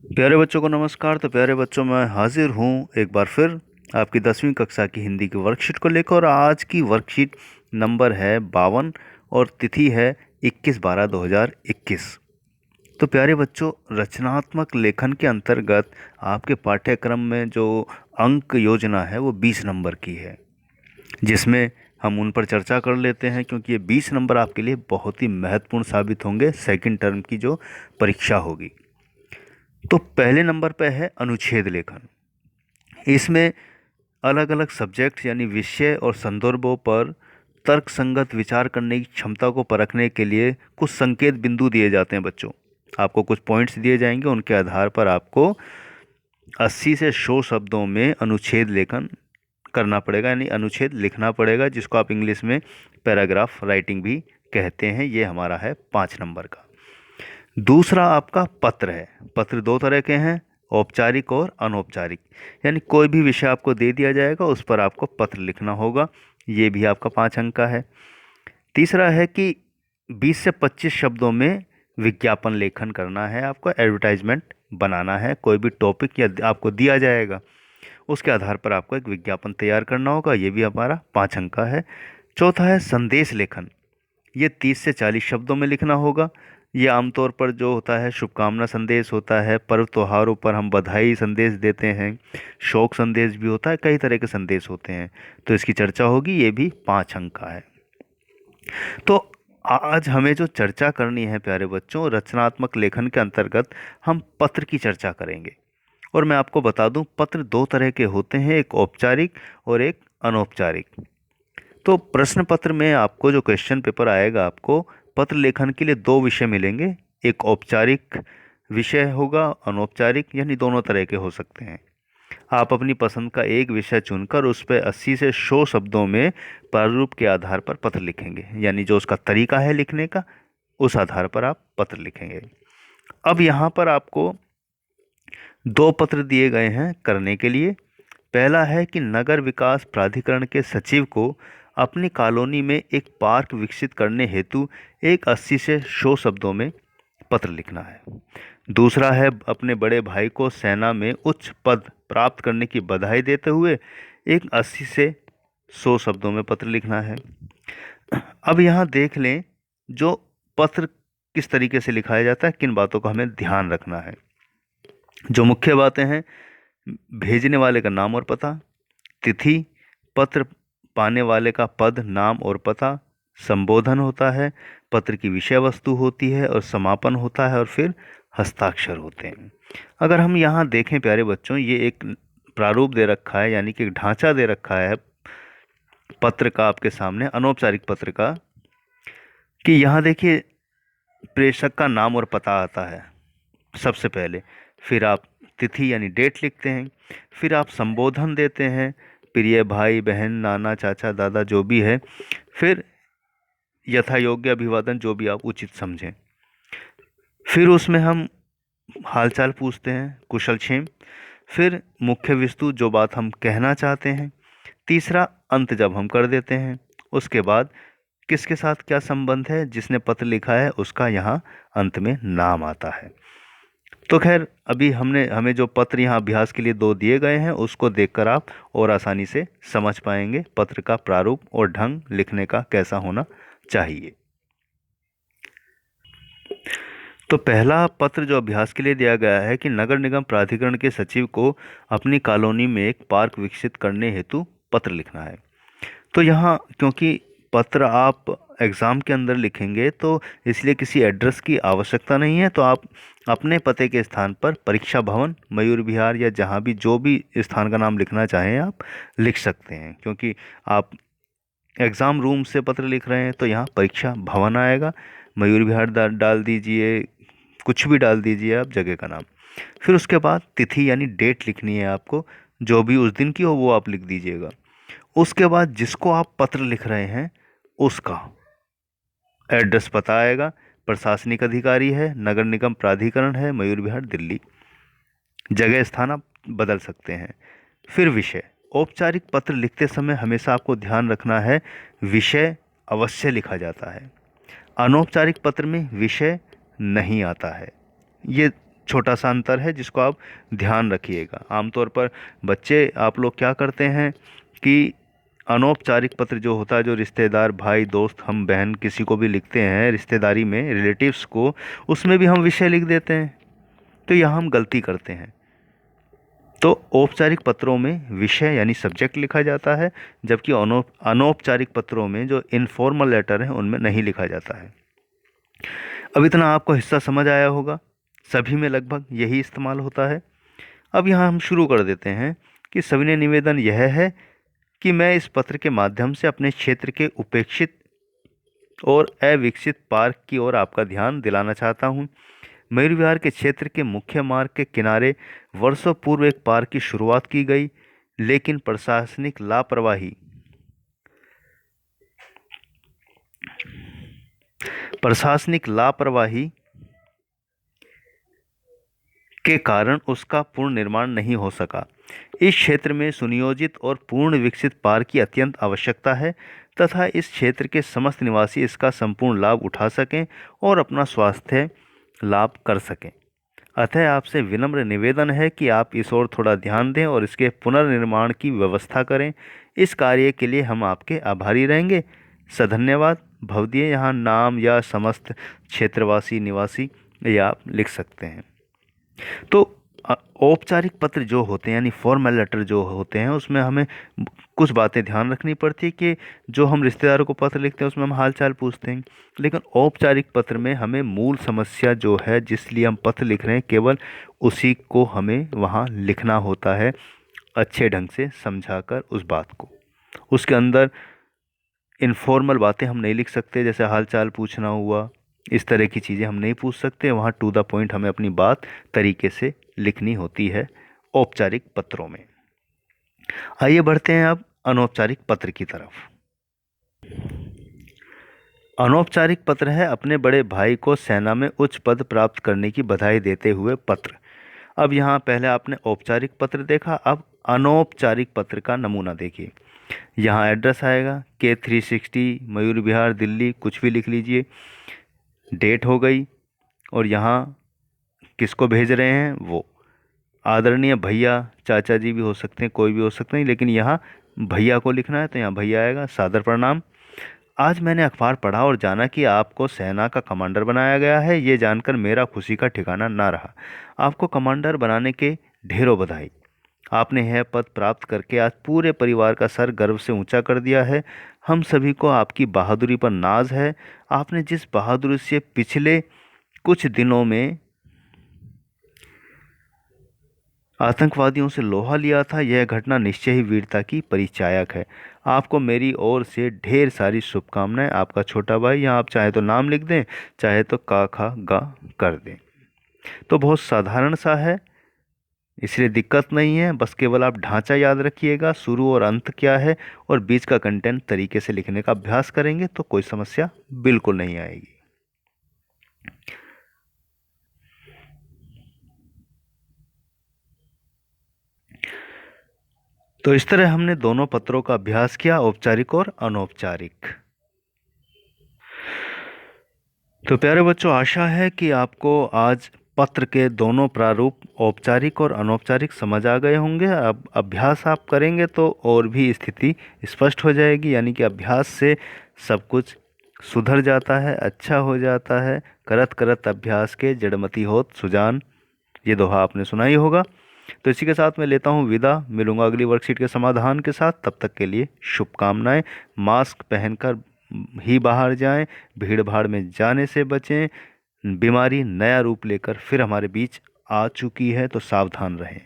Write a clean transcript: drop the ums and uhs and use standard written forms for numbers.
प्यारे बच्चों को नमस्कार। तो प्यारे बच्चों, मैं हाजिर हूँ एक बार फिर आपकी 10वीं कक्षा की हिंदी की वर्कशीट को लेकर। और आज की वर्कशीट नंबर है 52 और तिथि है 21/12/2021। तो प्यारे बच्चों, रचनात्मक लेखन के अंतर्गत आपके पाठ्यक्रम में जो अंक योजना है वो 20 नंबर की है, जिसमें हम उन पर चर्चा कर लेते हैं, क्योंकि ये 20 नंबर आपके लिए बहुत ही महत्वपूर्ण साबित होंगे सेकंड टर्म की जो परीक्षा होगी। तो पहले नंबर पे है अनुच्छेद लेखन। इसमें अलग अलग सब्जेक्ट यानी विषय और संदर्भों पर तर्क संगत विचार करने की क्षमता को परखने के लिए कुछ संकेत बिंदु दिए जाते हैं बच्चों। आपको कुछ पॉइंट्स दिए जाएंगे, उनके आधार पर आपको 80 से 100 शब्दों में अनुच्छेद लेखन करना पड़ेगा, यानी अनुच्छेद लिखना पड़ेगा, जिसको आप इंग्लिश में पैराग्राफ राइटिंग भी कहते हैं। ये हमारा है 5 नंबर का। दूसरा आपका पत्र है। पत्र दो तरह के हैं, औपचारिक और अनौपचारिक। यानी कोई भी विषय आपको दे दिया जाएगा, उस पर आपको पत्र लिखना होगा। ये भी आपका 5 अंक का है। तीसरा है कि 20 से 25 शब्दों में विज्ञापन लेखन करना है, आपको एडवर्टाइजमेंट बनाना है। कोई भी टॉपिक या आपको दिया जाएगा, उसके आधार पर आपको एक विज्ञापन तैयार करना होगा। ये भी हमारा 5 अंक का है। चौथा है संदेश लेखन। ये 30 से 40 शब्दों में लिखना होगा। ये आमतौर पर जो होता है शुभकामना संदेश होता है, पर्व त्योहारों पर हम बधाई संदेश देते हैं, शोक संदेश भी होता है, कई तरह के संदेश होते हैं। तो इसकी चर्चा होगी। ये भी 5 अंक का है। तो आज हमें जो चर्चा करनी है प्यारे बच्चों, रचनात्मक लेखन के अंतर्गत हम पत्र की चर्चा करेंगे। और मैं आपको बता दूं, पत्र दो तरह के होते हैं, एक औपचारिक और एक अनौपचारिक। तो प्रश्न पत्र में आपको जो क्वेश्चन पेपर आएगा, आपको पत्र लेखन के लिए दो विषय मिलेंगे। एक औपचारिक विषय होगा, अनौपचारिक, यानी दोनों तरह के हो सकते हैं। आप अपनी पसंद का एक विषय चुनकर उस पर 80 से 100 शब्दों में प्रारूप के आधार पर पत्र लिखेंगे, यानी जो उसका तरीका है लिखने का, उस आधार पर आप पत्र लिखेंगे। अब यहाँ पर आपको दो पत्र दिए गए हैं करने के लिए। पहला है कि नगर विकास प्राधिकरण के सचिव को अपनी कॉलोनी में एक पार्क विकसित करने हेतु एक 80 से 100 शब्दों में पत्र लिखना है। दूसरा है अपने बड़े भाई को सेना में उच्च पद प्राप्त करने की बधाई देते हुए एक 80 से 100 शब्दों में पत्र लिखना है। अब यहाँ देख लें, जो पत्र किस तरीके से लिखाया जाता है, किन बातों का हमें ध्यान रखना है। जो मुख्य बातें हैं, भेजने वाले का नाम और पता, तिथि, पत्र पाने वाले का पद, नाम और पता, संबोधन होता है, पत्र की विषय वस्तु होती है और समापन होता है, और फिर हस्ताक्षर होते हैं। अगर हम यहाँ देखें प्यारे बच्चों, ये एक प्रारूप दे रखा है, यानी कि एक ढांचा दे रखा है पत्र का आपके सामने, अनौपचारिक पत्र का, कि यहाँ देखिए प्रेषक का नाम और पता आता है सबसे पहले। फिर आप तिथि यानी डेट लिखते हैं। फिर आप संबोधन देते हैं, प्रिय भाई बहन, नाना चाचा दादा, जो भी है। फिर यथा योग्य अभिवादन, जो भी आप उचित समझें। फिर उसमें हम हालचाल पूछते हैं, कुशल क्षेम। फिर मुख्य वस्तु, जो बात हम कहना चाहते हैं। तीसरा अंत जब हम कर देते हैं, उसके बाद किसके साथ क्या संबंध है, जिसने पत्र लिखा है उसका यहाँ अंत में नाम आता है। तो खैर, अभी हमें जो पत्र यहाँ अभ्यास के लिए दो दिए गए हैं, उसको देखकर आप और आसानी से समझ पाएंगे पत्र का प्रारूप और ढंग लिखने का कैसा होना चाहिए। तो पहला पत्र जो अभ्यास के लिए दिया गया है कि नगर निगम प्राधिकरण के सचिव को अपनी कॉलोनी में एक पार्क विकसित करने हेतु पत्र लिखना है। तो यहाँ क्योंकि पत्र आप एग्ज़ाम के अंदर लिखेंगे, तो इसलिए किसी एड्रेस की आवश्यकता नहीं है। तो आप अपने पते के स्थान पर परीक्षा भवन, मयूर विहार, या जहाँ भी जो भी स्थान का नाम लिखना चाहें आप लिख सकते हैं। क्योंकि आप एग्ज़ाम रूम से पत्र लिख रहे हैं, तो यहाँ परीक्षा भवन आएगा। मयूर विहार डाल दीजिए, कुछ भी डाल दीजिए आप जगह का नाम। फिर उसके बाद तिथि यानी डेट लिखनी है आपको, जो भी उस दिन की हो वो आप लिख दीजिएगा। उसके बाद जिसको आप पत्र लिख रहे हैं उसका एड्रेस पता आएगा। प्रशासनिक अधिकारी है, नगर निगम प्राधिकरण है, मयूर विहार दिल्ली। जगह स्थान आप बदल सकते हैं। फिर विषय, औपचारिक पत्र लिखते समय हमेशा आपको ध्यान रखना है, विषय अवश्य लिखा जाता है। अनौपचारिक पत्र में विषय नहीं आता है। ये छोटा सा अंतर है जिसको आप ध्यान रखिएगा। आमतौर पर बच्चे आप लोग क्या करते हैं कि अनौपचारिक पत्र जो होता है, जो रिश्तेदार भाई दोस्त हम बहन किसी को भी लिखते हैं रिश्तेदारी में, रिलेटिव्स को, उसमें भी हम विषय लिख देते हैं। तो यहाँ हम गलती करते हैं। तो औपचारिक पत्रों में विषय यानी सब्जेक्ट लिखा जाता है, जबकि अनौपचारिक पत्रों में जो इनफॉर्मल लेटर हैं उनमें नहीं लिखा जाता है। अब इतना आपको हिस्सा समझ आया होगा, सभी में लगभग यही इस्तेमाल होता है। अब यहाँ हम शुरू कर देते हैं कि सविनय निवेदन यह है कि मैं इस पत्र के माध्यम से अपने क्षेत्र के उपेक्षित और अविकसित पार्क की ओर आपका ध्यान दिलाना चाहता हूँ। मयूर विहार के क्षेत्र के मुख्य मार्ग के किनारे वर्षों पूर्व एक पार्क की शुरुआत की गई, लेकिन प्रशासनिक लापरवाही के कारण उसका पूर्ण निर्माण नहीं हो सका। इस क्षेत्र में सुनियोजित और पूर्ण विकसित पार्क की अत्यंत आवश्यकता है तथा इस क्षेत्र के समस्त निवासी इसका संपूर्ण लाभ उठा सकें और अपना स्वास्थ्य लाभ कर सकें। अतः आपसे विनम्र निवेदन है कि आप इस ओर थोड़ा ध्यान दें और इसके पुनर्निर्माण की व्यवस्था करें। इस कार्य के लिए हम आपके आभारी रहेंगे। सधन्यवाद। भवदीय। यहाँ नाम या समस्त क्षेत्रवासी निवासी ये आप लिख सकते हैं। तो औपचारिक पत्र जो होते हैं यानी फॉर्मल लेटर जो होते हैं उसमें हमें कुछ बातें ध्यान रखनी पड़ती है कि जो हम रिश्तेदारों को पत्र लिखते हैं उसमें हम हालचाल पूछते हैं, लेकिन औपचारिक पत्र में हमें मूल समस्या जो है जिस लिए हम पत्र लिख रहे हैं केवल उसी को हमें वहाँ लिखना होता है, अच्छे ढंग से समझाकर उस बात को। उसके अंदर इनफॉर्मल बातें हम नहीं लिख सकते, जैसे हालचाल पूछना हुआ, इस तरह की चीज़ें हम नहीं पूछ सकते। वहाँ टू द पॉइंट हमें अपनी बात तरीके से लिखनी होती है औपचारिक पत्रों में। आइए बढ़ते हैं अब अनौपचारिक पत्र की तरफ। अनौपचारिक पत्र है अपने बड़े भाई को सेना में उच्च पद प्राप्त करने की बधाई देते हुए पत्र। अब यहाँ पहले आपने औपचारिक पत्र देखा, अब अनौपचारिक पत्र का नमूना देखिए। यहाँ एड्रेस आएगा K360 मयूर विहार दिल्ली, कुछ भी लिख लीजिए, डेट हो गई, और यहाँ किसको भेज रहे हैं वो आदरणीय भैया, चाचा जी भी हो सकते हैं, कोई भी हो सकते हैं, लेकिन यहाँ भैया को लिखना है तो यहाँ भैया आएगा। सादर प्रणाम। आज मैंने अखबार पढ़ा और जाना कि आपको सेना का कमांडर बनाया गया है। ये जानकर मेरा खुशी का ठिकाना ना रहा। आपको कमांडर बनाने के ढेरों बधाई। आपने यह पद प्राप्त करके आज पूरे परिवार का सर गर्व से ऊंचा कर दिया है। हम सभी को आपकी बहादुरी पर नाज है। आपने जिस बहादुरी से पिछले कुछ दिनों में आतंकवादियों से लोहा लिया था, यह घटना निश्चय ही वीरता की परिचायक है। आपको मेरी ओर से ढेर सारी शुभकामनाएं। आपका छोटा भाई। यहाँ आप चाहे तो नाम लिख दें, चाहे तो का खा गा कर दें। तो बहुत साधारण सा है, इसलिए दिक्कत नहीं है। बस केवल आप ढांचा याद रखिएगा, शुरू और अंत क्या है, और बीच का कंटेंट तरीके से लिखने का अभ्यास करेंगे तो कोई समस्या बिल्कुल नहीं आएगी। तो इस तरह हमने दोनों पत्रों का अभ्यास किया, औपचारिक और अनौपचारिक। तो प्यारे बच्चों, आशा है कि आपको आज पत्र के दोनों प्रारूप औपचारिक और अनौपचारिक समझ आ गए होंगे। अब अभ्यास आप करेंगे तो और भी स्थिति स्पष्ट हो जाएगी, यानी कि अभ्यास से सब कुछ सुधर जाता है, अच्छा हो जाता है। करत करत अभ्यास के जड़मति होत सुजान, ये दोहा आपने सुना ही होगा। तो इसी के साथ मैं लेता हूँ विदा, मिलूंगा अगली वर्कशीट के समाधान के साथ। तब तक के लिए शुभकामनाएं। मास्क पहनकर ही बाहर जाएं, भीड़ भाड़ में जाने से बचें। बीमारी नया रूप लेकर फिर हमारे बीच आ चुकी है, तो सावधान रहें।